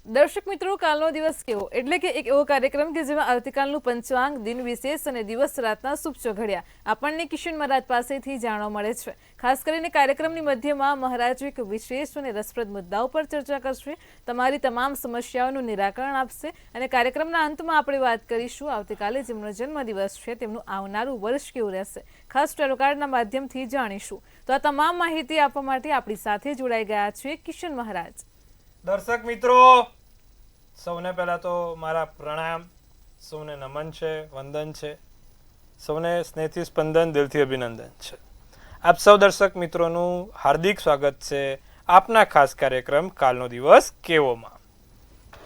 દર્શક મિત્રો, કાલનો દિવસ કેવો એટલે કે એક એવો કાર્યક્રમ કે જેમાં આવતીકાલનું પંચાંગ, દિન વિશેષ અને દિવસ રાતના શુભ ચોઘડિયા આપણને કિશન મહારાજ પાસેથી જાણવા મળે છે. ખાસ કરીને કાર્યક્રમની મધ્યમાં મહારાજ એક વિશેષ અને રસપ્રદ મુદ્દાઓ પર ચર્ચા કરશે, તમારી તમામ સમસ્યાઓનું નિરાકરણ આપશે અને કાર્યક્રમના અંતમાં આપણે વાત કરીશું આવતીકાલે જેમનો જન્મદિવસ છે તેમનું આવનારું વર્ષ કેવું રહેશે. ખાસ ટેરો કાર્ડના માધ્યમથી જાણીશું. તો આ તમામ માહિતી આપવા માટે આપણી સાથે જોડાઈ ગયા છે કિશન મહારાજ. દર્શક મિત્રો, સૌને પહેલા તો મારા પ્રણામ, સૌને નમન છે, વંદન છે, સૌને સ્નેહથી સ્પંદન, દિલથી અભિનંદન છે. આપ સૌ દર્શક મિત્રોનું હાર્દિક સ્વાગત છે આપના ખાસ કાર્યક્રમ કાલનો દિવસ કેવોમાં.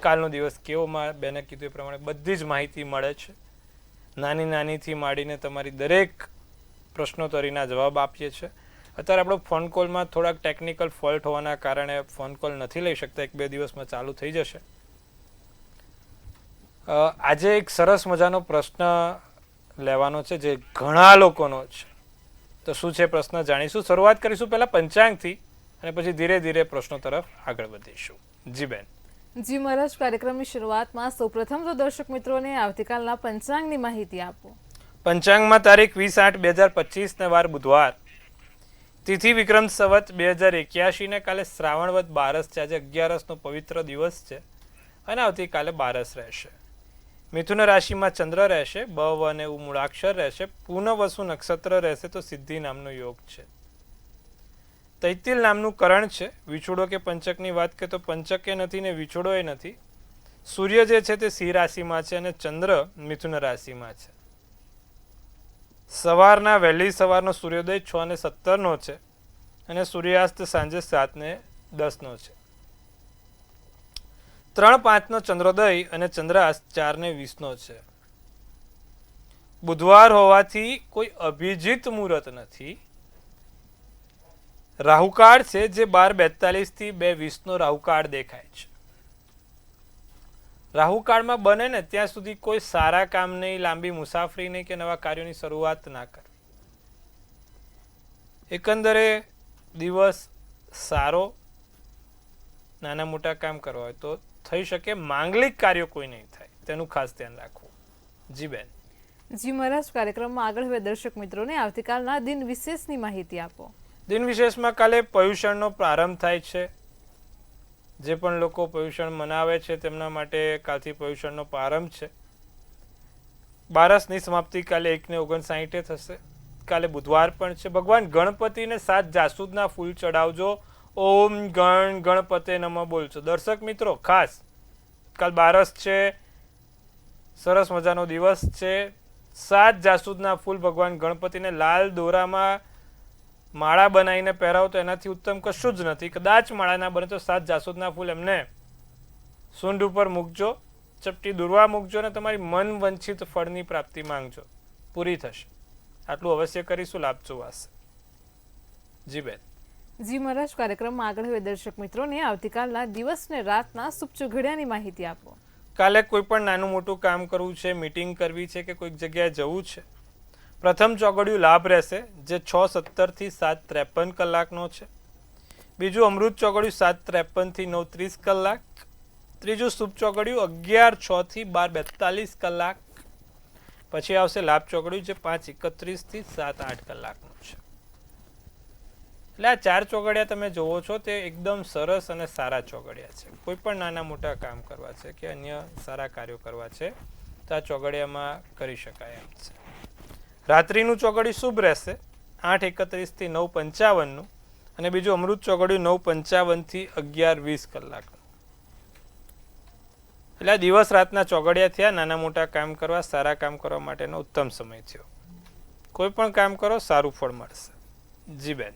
કાલનો દિવસ કેવોમાં બેને કીધું એ પ્રમાણે બધી જ માહિતી મળે છે. નાની નાનીથી માંડીને તમારી દરેક પ્રશ્નોત્તરીના જવાબ આપીએ છીએ. અત્યારે આપણો ફોન કોલમાં થોડાક ટેકનિકલ ફોલ્ટ હોવાના કારણે ફોન કોલ નથી લઈ શકતા, 1-2 દિવસમાં ચાલુ થઈ જશે. આજે એક સરસ મજાનો પ્રશ્ન લેવાનો છે જે ઘણા લોકોનો છે. તો શું છે પ્રશ્ન જાણીશું. શરૂઆત કરીશું પહેલા પંચાંગથી અને પછી ધીરે ધીરે પ્રશ્નો તરફ આગળ વધીશું. જી બેન. જી મહારાજ, કાર્યક્રમની શરૂઆતમાં સૌપ્રથમ તો દર્શક મિત્રોને આવતીકાલના પંચાંગની માહિતી આપો. પંચાંગમાં તારીખ 20/8/2025 ને વાર બુધવાર, તિથિ વિક્રમ સંવત 2081 ને કાલે શ્રાવણવદ બારસ છે. આજે 11નો પવિત્ર દિવસ છે અને આવતીકાલે બારસ રહેશે. મિથુન રાશિમાં ચંદ્ર રહેશે, બ વ અને ઉ મૂળાક્ષર રહેશે, પૂનવસુ નક્ષત્ર રહેશે તો સિદ્ધિ નામનો યોગ છે. તૈતિલ નામનું કરણ છે. વિછોડો કે પંચકની વાત કરીએ તો પંચકે નથી ને વિછોડો એ નથી. સૂર્ય જે છે તે સિંહ રાશિમાં છે અને ચંદ્ર મિથુન રાશિમાં છે. સવારના વહેલી સવારનો સૂર્યોદય 6:17 છે અને સૂર્યાસ્ત સાંજે 7:10 છે. 3:05 ચંદ્રોદય અને ચંદ્રાસ્ત 4:20 છે. બુધવાર હોવાથી કોઈ અભિજીત મુહૂર્ત નથી. રાહુકાળ છે જે 12:42 થી 2:20 રાહુકાળ દેખાય છે. રાહુકાળમાં બને ને ત્યાં સુધી કોઈ સારા કામ નહીં, લાંબી મુસાફરી નહીં કે નવા કાર્યોની શરૂઆત ના કરવી. એકંદરે દિવસ સારો, નાના મોટા કામ કરવા હોય તો થઈ શકે. માંગલિક કાર્યો કોઈ નહીં થાય, તેનું ખાસ ધ્યાન રાખવું. જી બેન. જી મહારાજ, કાર્યક્રમમાં આગળ હવે દર્શક મિત્રોને આવતીકાલના દિન વિશેષની માહિતી આપો. દિન વિશેષમાં કાલે પર્યુષણનો પ્રારંભ થાય છે. જે પણ લોકો પર્યુષણ મનાવે છે તેમના માટે કાલથી પર્યુષણનો પ્રારંભ છે. બારસની સમાપ્તિ કાલે 1:59 થશે. કાલે બુધવાર પણ છે. ભગવાન ગણપતિને 7 જાસૂદના ફૂલ ચડાવજો. ઓમ ગણપતે નમઃ બોલજો. દર્શક મિત્રો, ખાસ કાલ બારસ છે, સરસ મજાનો દિવસ છે. 7 જાસૂદના ફૂલ ભગવાન ગણપતિને લાલ દોરામાં માળા બનાવીને પહેરાવો તો એનાથી ઉત્તમ કશું જ નથી. કદાચ માળા ના બને તો 7 જાસૂદના ફૂલ એમને સૂંઢ ઉપર મૂકજો, ચપટી દુર્વા મૂકજો અને તમારી મન વંચિત ફળની પ્રાપ્તિ માંગજો, પૂરી થશે. આટલું અવશ્ય કરીશું, લાભ જોવાશે. જી બેન. જી મહારાજ, કાર્યક્રમમાં આગળ હવે દર્શક મિત્રોને આવતીકાલના દિવસ ને રાતના શુભ ચોઘડિયાની માહિતી આપો. કાલે કોઈ પણ નાનું મોટું કામ કરવું છે, મીટિંગ કરવી છે કે કોઈક જગ્યાએ જવું છે, પ્રથમ ચોઘડિયું લાભ રહેશે જે 6:17 થી 7:53 કલાકનો છે. બીજું અમૃત ચોઘડિયું 7:53 થી 9:30 કલાક. ત્રીજું શુભ ચોઘડિયું 11:06 થી 12:42 કલાક. પછી આવશે લાભ ચોઘડિયું જે 5:31 થી 7:08 કલાકનું છે. એટલે આ 4 ચોઘડિયા તમે જોવો છો તે એકદમ સરસ અને સારા ચોઘડિયા છે. કોઈ પણ નાના મોટા કામ કરવા છે કે અન્ય સારા કાર્યો કરવા છે તો આ ચોઘડિયામાં કરી શકાય એમ છે. રાત્રિનું ચોઘડિયું શુભ રહેશે 8:31 થી 9:55 અને બીજું અમૃત ચોઘડિયું 9:55 થી 11:20 કલાકનું. એટલે આ દિવસ રાતના ચોઘડિયા થયા. નાના મોટા કામ કરવા, સારા કામ કરવા માટેનો ઉત્તમ સમય થયો. કોઈ પણ કામ કરો, સારું ફળ મળશે. જી બેન.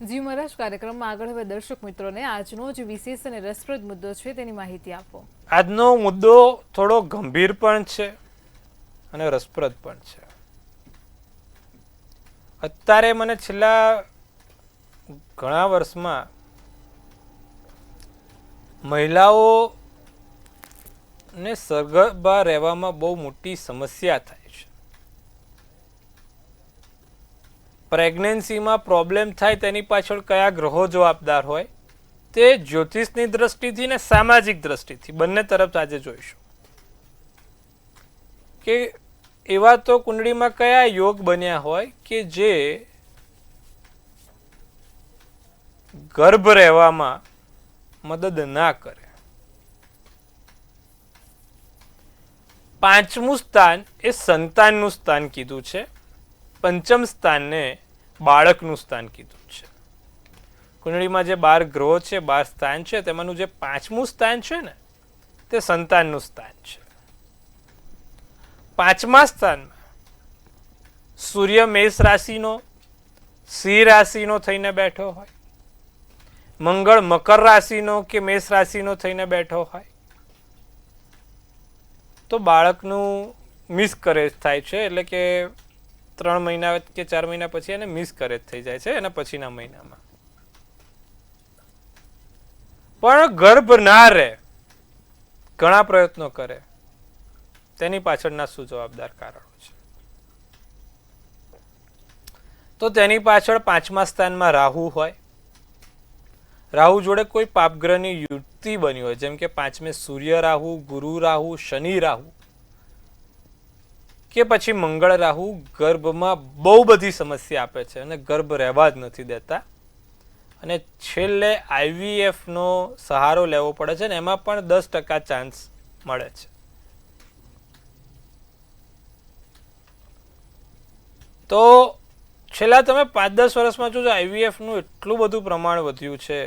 જી મહારાજ, કાર્યક્રમમાં આગળ હવે દર્શક મિત્રોને આજનો જ વિશેષ અને રસપ્રદ મુદ્દો છે તેની માહિતી આપો. આજનો મુદ્દો થોડો ગંભીર પણ છે અને રસપ્રદ પણ છે. અત્યારે મને છેલ્લા ઘણા વર્ષમાં મહિલાઓ ને સગર્ભા રહેવામાં બહુ મોટી સમસ્યા થાય છે. પ્રેગ્નન્સીમાં પ્રોબ્લેમ થાય તેની પાછળ કયા ગ્રહો જવાબદાર હોય તે જ્યોતિષની દ્રષ્ટિથી ને સામાજિક દ્રષ્ટિથી બંને તરફ આજે જોઈશું કે એવા તો કુંડળીમાં કયા યોગ બન્યા હોય કે જે ગર્ભ રહેવામાં મદદ ના કરે. પાંચમું સ્થાન એ સંતાનનું સ્થાન કીધું છે, પંચમ સ્થાનને બાળકનું સ્થાન કીધું છે. કુંડળીમાં જે 12 ગ્રહો છે, 12 સ્થાન છે, તેમાંનું જે પાંચમું સ્થાન છે ને તે સંતાનનું સ્થાન છે. પાંચમા સ્થાનમાં સૂર્ય મેષ રાશિનો, સિંહ રાશિનો થઈને બેઠો હોય, મંગળ મકર રાશિનો કે મેષ રાશિનો થઈને બેઠો હોય તો બાળકનું મિસકરેજ થાય છે. એટલે કે 3 મહિના કે 4 મહિના પછી એને મિસકરેજ થઈ જાય છે એના પછીના મહિનામાં. પણ ગર્ભ ના રહે, ઘણા પ્રયત્નો કરે, તેની પાછળના શું જવાબદાર કારણો છે? તો તેની પાછળ પાંચમા સ્થાનમાં રાહુ હોય, રાહુ જોડે કોઈ પાપગ્રહની યુતિ બની હોય, જેમ કે પાંચમે સૂર્ય રાહુ, ગુરુ રાહુ, શનિ રાહુ કે પછી મંગળ રાહુ ગર્ભમાં બહુ બધી સમસ્યા આપે છે અને ગર્ભ રહેવા જ નથી દેતા અને છેલ્લે IVF નો સહારો લેવો પડે છે ને એમાં પણ 10% ચાન્સ મળે છે. તો છેલ્લા તમે 5-10 વર્ષમાં જોજો IVF નું એટલું બધું પ્રમાણ વધ્યું છે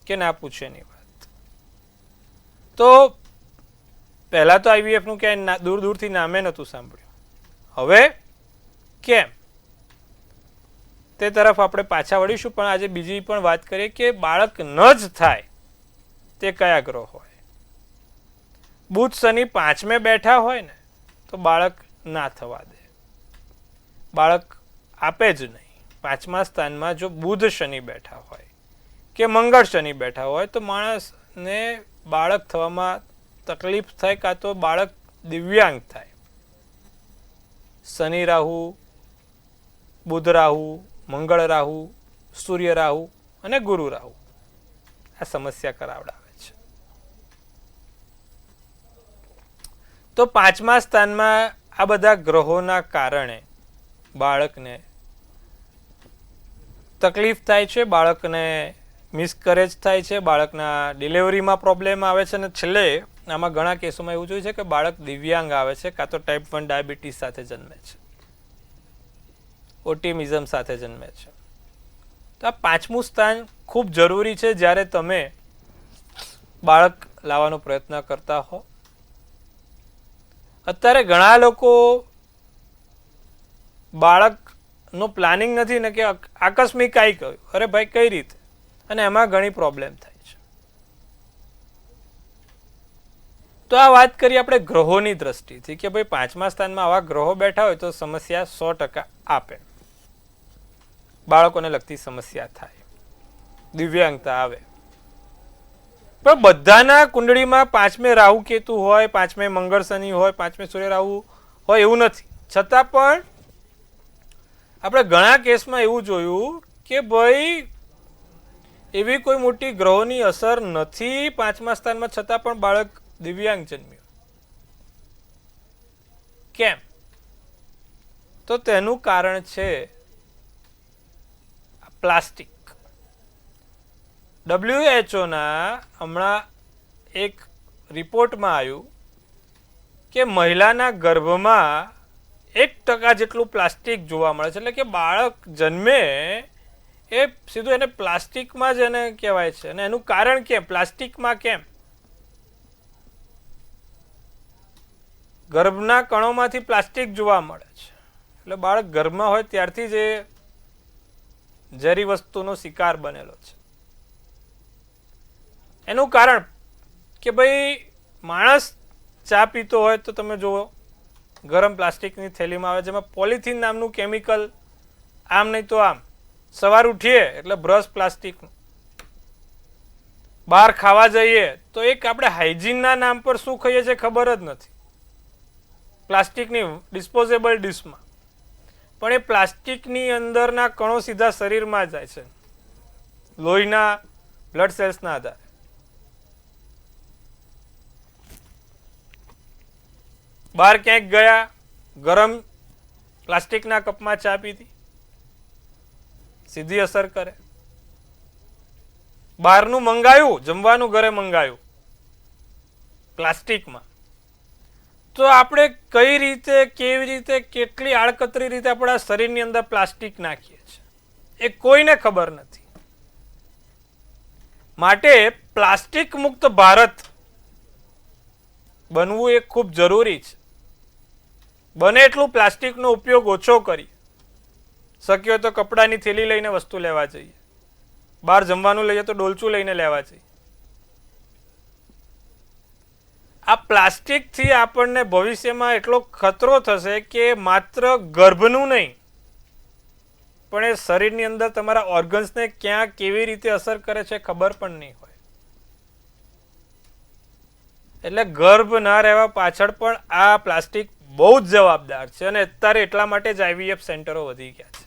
કે ના પૂછે ની વાત. તો પહેલા તો IVF નું ક્યાંય દૂર દૂરથી નામે નહોતું સાંભળ્યું. હવે કેમ તે તરફ આપણે પાછા વળીશું, પણ આજે બીજી પણ વાત કરીએ કે બાળક ન જ થાય તે કયા ગ્રહ હોય. બુધ શનિ પાંચમે બેઠા હોય ને તો બાળક ના થવા દે, બાળક આપે જ નહીં. પાંચમા સ્થાનમાં જો બુધ શનિ બેઠા હોય કે મંગળ શનિ બેઠા હોય તો માણસને બાળક થવામાં તકલીફ થાય, કાં તો બાળક દિવ્યાંગ થાય. શનિ રાહુ, બુધ રાહુ, મંગળ રાહુ, સૂર્ય રાહુ અને ગુરુ રાહુ આ સમસ્યા કરાવડાવે છે. તો પાંચમા સ્થાનમાં આ બધા ગ્રહોના કારણે બાળકને તકલીફ થાય છે, બાળકને મિસકરેજ થાય છે, બાળકના ડિલિવરીમાં પ્રોબ્લેમ આવે છે અને છેલ્લે આમાં ઘણા કેસોમાં એવું જોયું છે કે બાળક દિવ્યાંગ આવે છે, કાં તો ટાઈપ 1 ડાયાબિટીસ સાથે જન્મે છે, ઓટિમિઝમ સાથે જન્મે છે. તો આ પાંચમું સ્થાન ખૂબ જરૂરી છે જ્યારે તમે બાળક લાવવાનો પ્રયત્ન કરતા હો. અત્યારે ઘણા લોકો બાળકનો પ્લાનિંગ નથી ને કે આકસ્મિક આવી ગયું, અરે ભાઈ કઈ રીતે, અને એમાં ઘણી પ્રોબ્લેમ થાય છે. તો આ વાત કરીએ આપણે ગ્રહોની દ્રષ્ટિથી કે ભાઈ પાંચમા સ્થાનમાં આવા ગ્રહો બેઠા હોય તો સમસ્યા 100% આપે. બાળકોને લગતી સમસ્યા થાય, દિવ્યાંગતા આવે. પણ બધાના કુંડળીમાં પાંચમે રાહુ કેતુ હોય, પાંચમે મંગળ શનિ હોય, પાંચમે સૂર્ય રાહુ હોય એવું નથી. છતાં પણ આપણે ઘણા કેસમાં એવું જોયું કે ભાઈ એવી કોઈ મોટી ગ્રહોની અસર નથી પાંચમા સ્થાનમાં, છતાં પણ બાળક દિવ્યાંગ જન્મ્યું. કેમ? તો તેનું કારણ છે પ્લાસ્ટિક. WHO ના હમણાં એક રિપોર્ટમાં આવ્યું કે મહિલાના ગર્ભમાં 1% જેટલું પ્લાસ્ટિક જોવા મળે છે. એટલે કે બાળક જન્મે એ સીધું એને પ્લાસ્ટિકમાં જ એને કહેવાય છે. અને એનું કારણ કેમ? પ્લાસ્ટિકમાં કેમ? ગર્ભના કણોમાંથી પ્લાસ્ટિક જોવા મળે છે. એટલે બાળક ગર્ભમાં હોય ત્યારથી જ એ ઝેરી વસ્તુનો શિકાર બનેલો છે. એનું કારણ કે ભાઈ માણસ ચા પીતો હોય તો તમે જુઓ ગરમ પ્લાસ્ટિકની થેલીમાં આવે, જેમાં પોલિથીન નામનું કેમિકલ આમ નહીં તો આમ. સવાર ઉઠીએ એટલે બ્રશ પ્લાસ્ટિકનું, બહાર ખાવા જઈએ તો એક આપણે હાઇજીનના નામ પર શું ખાઈએ છીએ ખબર જ નથી, પ્લાસ્ટિકની ડિસ્પોઝેબલ ડીશમાં. પણ એ પ્લાસ્ટિકની અંદરના કણો સીધા શરીરમાં જાય છે, લોહીના બ્લડ સેલ્સના આધારે. બહાર ક્યાંક ગયા, ગરમ પ્લાસ્ટિકના કપમાં ચા પીધી, સીધી અસર કરે. બહારનું મંગાયું, જમવાનું ઘરે મંગાયું પ્લાસ્ટિકમાં, તો આપણે કઈ રીતે, કેવી રીતે, કેટલી આડકતરી રીતે આપણા શરીરની અંદર પ્લાસ્ટિક નાખીએ છીએ એ કોઈને ખબર નથી. માટે પ્લાસ્ટિક મુક્ત ભારત બનવું એ ખૂબ જરૂરી છે. બને એટલું પ્લાસ્ટિકનો ઉપયોગ ઓછો કરી શક્ય હોય તો કપડાની થેલી લઈને વસ્તુ લેવા જઈએ. બહાર જમવાનું લઈએ તો ડોલચું લઈને લેવા જઈએ. આ પ્લાસ્ટિકથી આપણને ભવિષ્યમાં એટલો ખતરો થશે કે માત્ર ગર્ભનું નહીં પણ એ શરીરની અંદર તમારા ઓર્ગન્સને ક્યાં કેવી રીતે અસર કરે છે ખબર પણ નહીં હોય. એટલે ગર્ભ ના રહેવા પાછળ પણ આ પ્લાસ્ટિક બહુ જ જવાબદાર છે. અને અત્યારે એટલા માટે જ IVF સેન્ટરો વધી ગયા છે.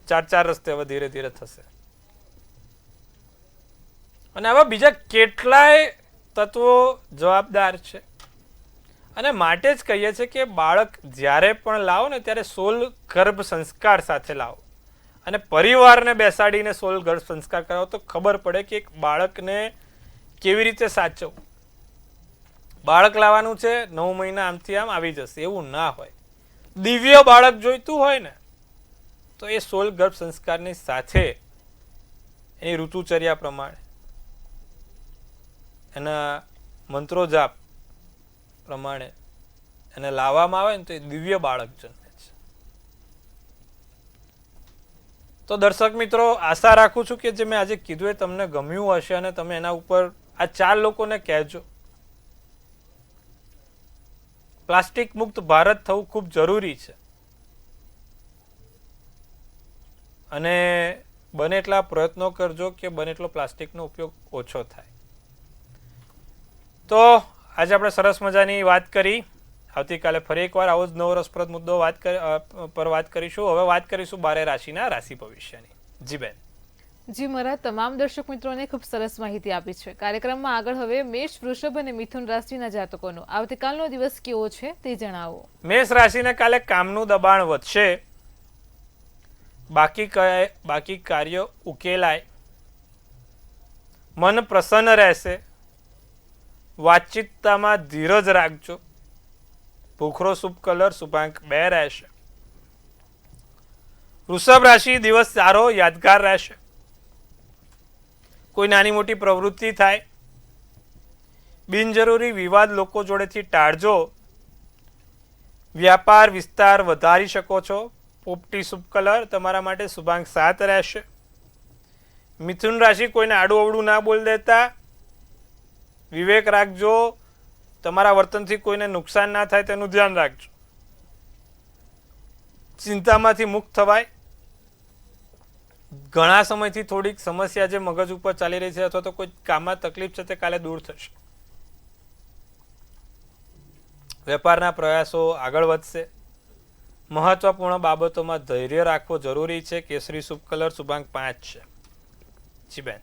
4 રસ્તે હવે ધીરે ધીરે થશે. અને આવા બીજા કેટલાય તત્વો જવાબદાર છે. અને માટે જ કહીએ છીએ કે બાળક જ્યારે પણ લાવો ને ત્યારે 16 ગર્ભ સંસ્કાર સાથે લાવો અને પરિવારને બેસાડીને 16 ગર્ભ સંસ્કાર કરાવો તો ખબર પડે કે એક બાળકને કેવી રીતે સાચવવું. બાળક લાવવાનું છે, 9 મહિના આમથી આમ આવી જશે એવું ના હોય. દિવ્ય બાળક જોઈતું હોય ને તો એ 16 ગર્ભ સંસ્કારની સાથે એની ઋતુચર્યા પ્રમાણે, એના મંત્રો જાપ પ્રમાણે એને લાવવામાં આવે ને તો એ દિવ્ય બાળક જન્મે છે. તો દર્શક મિત્રો, આશા રાખું છું કે જે મેં આજે કીધું એ તમને ગમ્યું હશે અને તમે એના ઉપર આ 4 લોકોને કહેજો. પ્લાસ્ટિક મુક્ત ભારત થવું ખૂબ જરૂરી છે અને બને એટલા પ્રયત્નો કરજો કે બને એટલો પ્લાસ્ટિકનો ઉપયોગ ઓછો થાય. તો આજે આપણે સરસ મજાની વાત કરી. આવતીકાલે ફરી એકવાર આવો જ નવો રસપ્રદ મુદ્દો પર વાત કરીશું. હવે વાત કરીશું 12 રાશિના રાશિ ભવિષ્યની. જી બેન. જી મહારાજ, તમામ દર્શક મિત્રોને ખૂબ સરસ માહિતી આપી છે. કાર્યક્રમમાં આગળ હવે મેષ, વૃષભ અને મિથુન રાશિના જાતકોનો આવતીકાલનો દિવસ કેવો છે તે જણાવો. મેષ રાશિને કાલે કામનું દબાણ વધશે, બાકી કાર્ય ઉકેલાય, મન પ્રસન્ન રહેશે, વાતચીતમાં ધીરજ રાખજો, ભૂખરો શુભ કલર શુભાંક 2 રહેશે. વૃષભ રાશિ દિવસ સારો યાદગાર રહેશે. કોઈ નાની મોટી પ્રવૃત્તિ થાય, બિનજરૂરી વિવાદ લોકો જોડેથી ટાળજો, વ્યાપાર વિસ્તાર વધારી શકો છો. પોપટી શુભ કલર તમારા માટે શુભાંક 7 રહેશે. મિથુન રાશિ કોઈને આડું અવડું ના બોલ દેતા, વિવેક રાખજો, તમારા વર્તનથી કોઈને નુકસાન ના થાય તેનું ધ્યાન રાખજો. ચિંતામાંથી મુક્ત થવાય. ઘણા સમયથી થોડીક સમસ્યા જે મગજ ઉપર ચાલી રહી છે અથવા તો કોઈ કામમાં તકલીફ છે તે કાલે દૂર થશે. વેપારના પ્રયાસો આગળ વધશે. મહત્વપૂર્ણ બાબતોમાં ધૈર્ય રાખવો જરૂરી છે. કેસરી શુભ કલર શુભાંક 5 છે. જી બેન.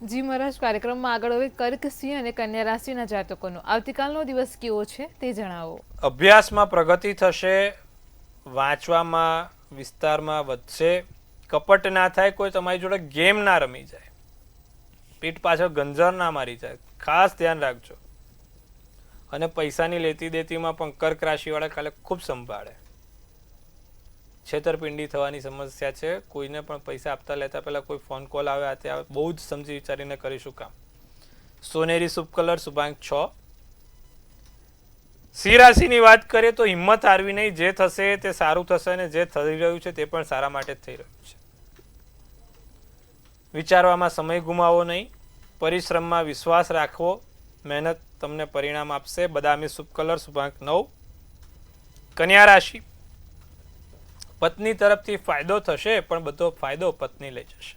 જી મહારાજ, કાર્યક્રમમાં આગળ હવે કર્ક, સિંહ અને કન્યા રાશિના જાતકોનો આવતીકાલનો દિવસ કેવો છે તે જણાવો. અભ્યાસમાં પ્રગતિ થશે, વાંચવામાં વિસ્તારમાં વધશે, કપટ ના થાય, કોઈ તમારી જોડે ગેમ ના રમી જાય, પીઠ પાછળ ગંજર ના મારી જાય, ખાસ ધ્યાન રાખજો. અને પૈસાની લેતી દેતીમાં પણ કર્ક રાશિવાળા કાલે ખૂબ સંભાળે. છેતરપિંડી થવાની સમસ્યા છે. કોઈને પણ પૈસા આપતા લેતા પહેલા કોઈ ફોન કોલ આવે, આ તે આવે, બહુ જ સમજી વિચારીને કરીશું કામ. સોનેરી શુભ કલર શુભાંક 6. સિંહ રાશિની વાત કરીએ તો હિંમત હારવી નહીં. જે થશે તે સારું થશે અને જે થઈ રહ્યું છે તે પણ સારા માટે જ થઈ રહ્યું છે. વિચારવામાં સમય ગુમાવો નહીં, પરિશ્રમમાં વિશ્વાસ રાખવો, મહેનત તમને પરિણામ આપશે. બદામી શુભ કલર શુભાંક 9. કન્યા રાશિ, પત્ની તરફથી ફાયદો થશે પણ બધો ફાયદો પત્ની લઈ જશે.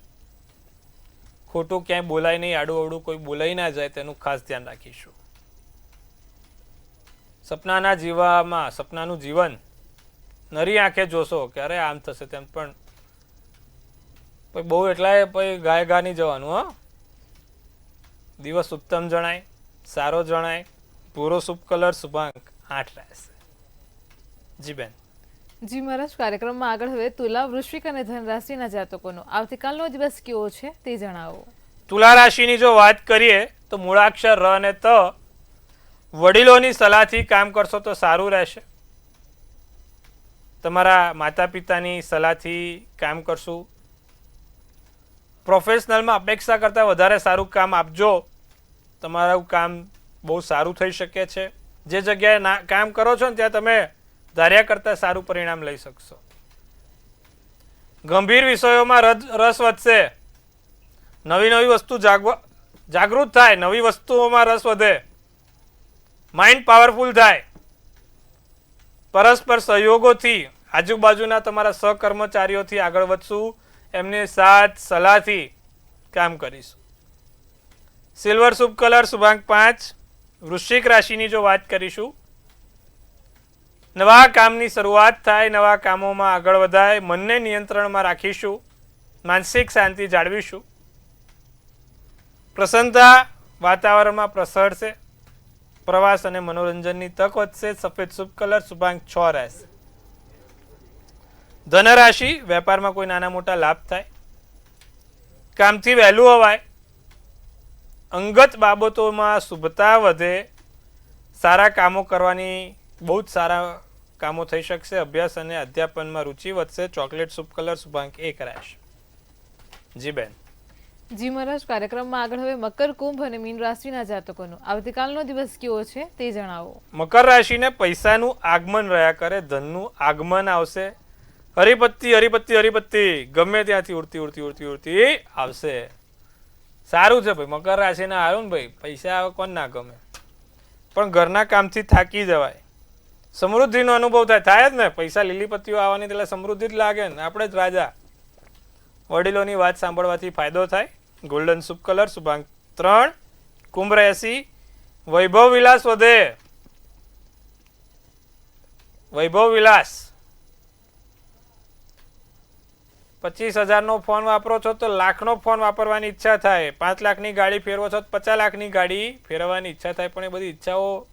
ખોટું ક્યાંય બોલાય નહીં, આડું અવડું કોઈ બોલાઈ ના જાય તેનું ખાસ ધ્યાન રાખીશું. સપનાનું જીવન નરી આંખે જોશો કે અરે આમ થશે તેમ, પણ બહુ એટલાય ગાય ગા નહીં જવાનું. હા, દિવસ ઉત્તમ જણાય, સારો જણાય. ભૂરો શુભ કલર, શુભાંક 8 રહેશે. જી બેન. જી મહારાજ, કાર્યક્રમમાં આગળ હવે તુલા, વૃશ્ચિક અને ધન રાશિના જાતકોનો આવતીકાલનો દિવસ કેવો છે તે જણાવો. તુલા રાશિની જો વાત કરીએ તો મૂળાક્ષર ર અને ત, વડીલોની સલાહથી કામ કરશો તો સારું રહેશે. તમારા માતા પિતાની સલાહથી કામ કરશું. પ્રોફેશનલમાં અપેક્ષા કરતાં વધારે સારું કામ આપજો. તમારું કામ બહુ સારું થઈ શકે છે. જે જગ્યાએ કામ કરો છો ને ત્યાં તમે ધાર્યા કરતાં સારું પરિણામ લઈ શકશો. ગંભીર વિષયોમાં રસ વધશે. નવી વસ્તુ જાગૃત થાય, નવી વસ્તુઓમાં રસ વધે, માઇન્ડ પાવરફુલ થાય. પરસ્પર સહયોગોથી આજુબાજુના તમારા સહકર્મચારીઓથી આગળ વધશું. એમની સાથ સલાહથી કામ કરીશું. સિલ્વર શુભ કલર, શુભાંક 5. વૃશ્ચિક રાશિની જો વાત કરીશું, નવા કામની શરૂઆત થાય, નવા કામોમાં આગળ વધાય, મનને નિયંત્રણમાં રાખીશું, માનસિક શાંતિ જાળવીશું. પ્રસન્નતા વાતાવરણમાં પ્રસરશે. પ્રવાસ અને મનોરંજનની તક વધશે. સફેદ શુભ કલર, શુભાંક 6 રહેશે. ધનરાશિ, વેપારમાં કોઈ નાના મોટા લાભ થાય, કામથી વહેલું અવાય, અંગત બાબતોમાં શુભતા વધે, સારા કામો કરવાની બહુ જ સારા કામો થઈ શકશે. અભ્યાસ અને અધ્યાપનમાં રુચિ વધશે. ચોકલેટ શુભ કલર, શુભાંક 1 રહેશે. જી બેન. જી મહારાજ, કાર્યક્રમમાં આગળ હવે મકર, કુંભ અને મીન રાશિના જાતકોનો આવતીકાલનો દિવસ કેવો છે તે જણાવો. મકર રાશિને પૈસાનું આગમન રહ્યા કરે, ધનનું આગમન આવશે. હરિપત્તી હરિપત્તી હરિપત્તી ગમે ત્યાંથી ઉડતી આવશે. સારું છે ભાઈ, મકર રાશિના આવ્યું ને ભાઈ, પૈસા આવે કોણ ના ગમે. પણ ઘરના કામથી થાકી જવાય, સમૃદ્ધિનો અનુભવ થાય જ ને. પૈસા લીલી પત્તીઓ આવવાની એટલે સમૃદ્ધિ જ લાગે ને, આપણે જ રાજા. વડીલોની વાત સાંભળવાથી ફાયદો થાય. ગોલ્ડન શુભ કલર, શુભાંક 3. કુંભ રાશિ, વૈભવ વિલાસ વધે. વૈભવ વિલાસ, 25,000નો ફોન વાપરો છો તો લાખનો ફોન વાપરવાની ઈચ્છા થાય. 5 લાખની ગાડી ફેરવો છો તો 50 લાખની ગાડી ફેરવવાની ઈચ્છા થાય. પણ એ બધી ઈચ્છાઓ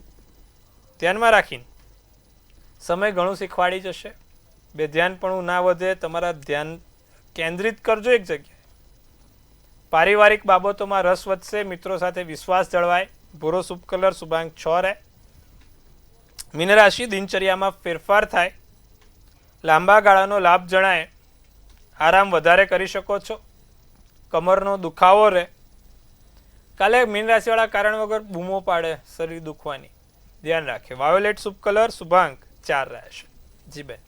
ધ્યાનમાં રાખીને સમય ઘણું શીખવાડી જશે. બેધ્યાનપણું ના વધે. તમારા ધ્યાન કેન્દ્રિત કરજો એક જગ્યાએ. પારિવારિક બાબતોમાં રસ વધશે. મિત્રો સાથે વિશ્વાસ જળવાય. ભૂરો શુભ કલર, શુભાંક 6 રહે. મીન રાશિ, દિનચર્યામાં ફેરફાર થાય, લાંબા ગાળાનો લાભ જણાય, આરામ વધારે કરી શકો છો. કમરનો દુખાવો રહે. કાલે મીન રાશિવાળા કારણ વગર બૂમો પાડે, શરીર દુખવાની, ધ્યાન રાખે. વાયોલેટ શુભ કલર, શુભાંક 4 રહેશે. જી બેન.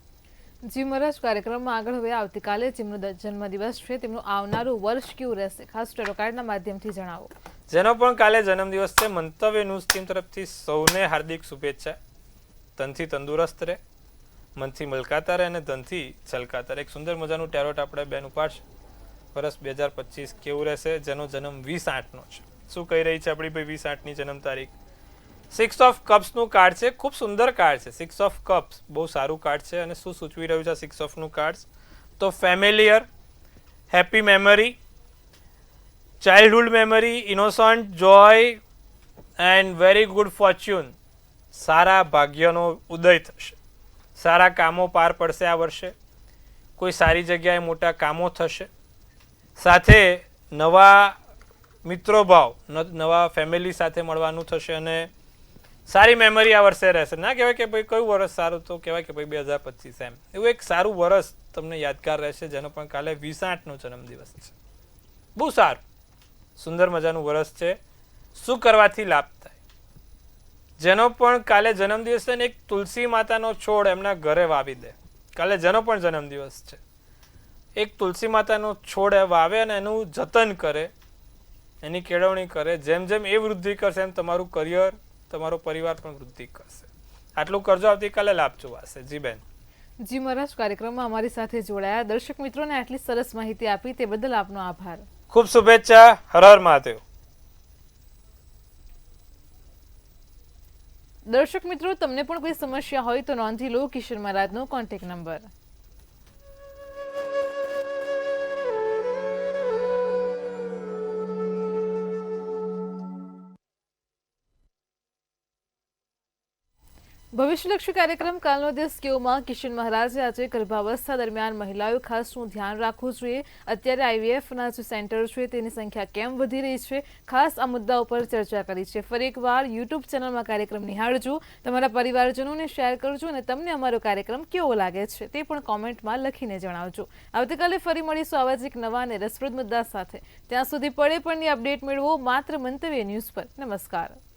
જી મહારાજ, કાર્યક્રમમાં આગળ હવે આવતીકાલે જેમનો જન્મદિવસ છે તેમનું આવનારું વર્ષ કેવું રહેશે, ખાસ ટેરો કાર્ડના માધ્યમથી જણાવો. જેનો પણ કાલે જન્મદિવસ છે, મંતવ્ય ન્યૂઝ ટીમ તરફથી સૌને હાર્દિક શુભેચ્છા. તનથી તંદુરસ્ત રહે, મનથી મલકાતા રહે અને ધનથી છલકાતા રહે. એક સુંદર મજાનું ટેરોટ આપણે બેન ઉપાડશે. વર્ષ 2025 કેવું રહેશે? જેનો જન્મ 20/8નો છે. શું કહી રહી છે આપણી ભાઈ 20/8ની જન્મ તારીખ? 6 ઓફ કપ્સનું કાર્ડ છે. ખૂબ સુંદર કાર્ડ છે 6 ઓફ કપ્સ. બહુ સારું કાર્ડ છે. અને શું સૂચવી રહ્યું છે 6 ઓફનું કાર્ડ? તો familiar, happy memory, childhood memory, innocent, joy and very good fortune. સારા ભાગ્યનો ઉદય થશે. સારા કામો પાર પડશે આ વર્ષે. કોઈ સારી જગ્યાએ મોટા કામો થશે. સાથે નવા મિત્રો ભાવ, નવા ફેમિલી સાથે મળવાનું થશે અને સારી મેમરી આ વર્ષે રહેશે. ના કહેવાય કે ભાઈ કયું વર્ષ સારું, તો કહેવાય કે ભાઈ 2025 એમ. એવું એક સારું વર્ષ તમને યાદગાર રહેશે, જેનો પણ કાલે 20/8નો જન્મદિવસ છે. બહુ સારું સુંદર મજાનું વર્ષ છે. શું કરવાથી લાભ થાય? જેનો પણ કાલે જન્મદિવસ છે ને, એક તુલસી માતાનો છોડ એમના ઘરે વાવી દે. કાલે જેનો પણ જન્મદિવસ છે, એક તુલસી માતાનો છોડ વાવે અને એનું જતન કરે, એની કેળવણી કરે. જેમ જેમ એ વૃદ્ધિ કરશે એમ તમારું કરિયર, તમારો પરિવાર પણ વૃદ્ધિ કરશે. આટલું કરજો, આવતીકાલે લાભ જોવાશે. જી બેન. જી મહારાજ, કાર્યક્રમમાં અમારી સાથે જોડાયા દર્શક મિત્રોને આટલી સરસ માહિતી આપી તે બદલ આપનો આભાર. ખૂબ શુભેચ્છા. હર હર મહાદેવ. દર્શક મિત્રો, તમને પણ કોઈ સમસ્યા હોય તો નોંધી લો કિશોર મહારાજનો કોન્ટેક્ટ નંબર. ભવિષ્યલક્ષી કાર્યક્રમ કાલનો દિવસ કેવોમાં કિશન મહારાજે આજે ગર્ભાવસ્થા દરમિયાન મહિલાઓએ ખાસ શું ધ્યાન રાખવું જોઈએ, અત્યારે આઈવીએફના જે સેન્ટર છે તેની સંખ્યા કેમ વધી રહી છે, ખાસ આ મુદ્દા ઉપર ચર્ચા કરી છે. ફરી એકવાર યુટ્યુબ ચેનલમાં કાર્યક્રમ નિહાળજો, તમારા પરિવારજનોને શેર કરજો અને તમને અમારો કાર્યક્રમ કેવો લાગે છે તે પણ કોમેન્ટમાં લખીને જણાવજો. આવતીકાલે ફરી મળીશું આવા જ એક નવા અને રસપ્રદ મુદ્દા સાથે. ત્યાં સુધી પડે પણની અપડેટ મેળવો માત્ર મંતવ્ય ન્યૂઝ પર. નમસ્કાર.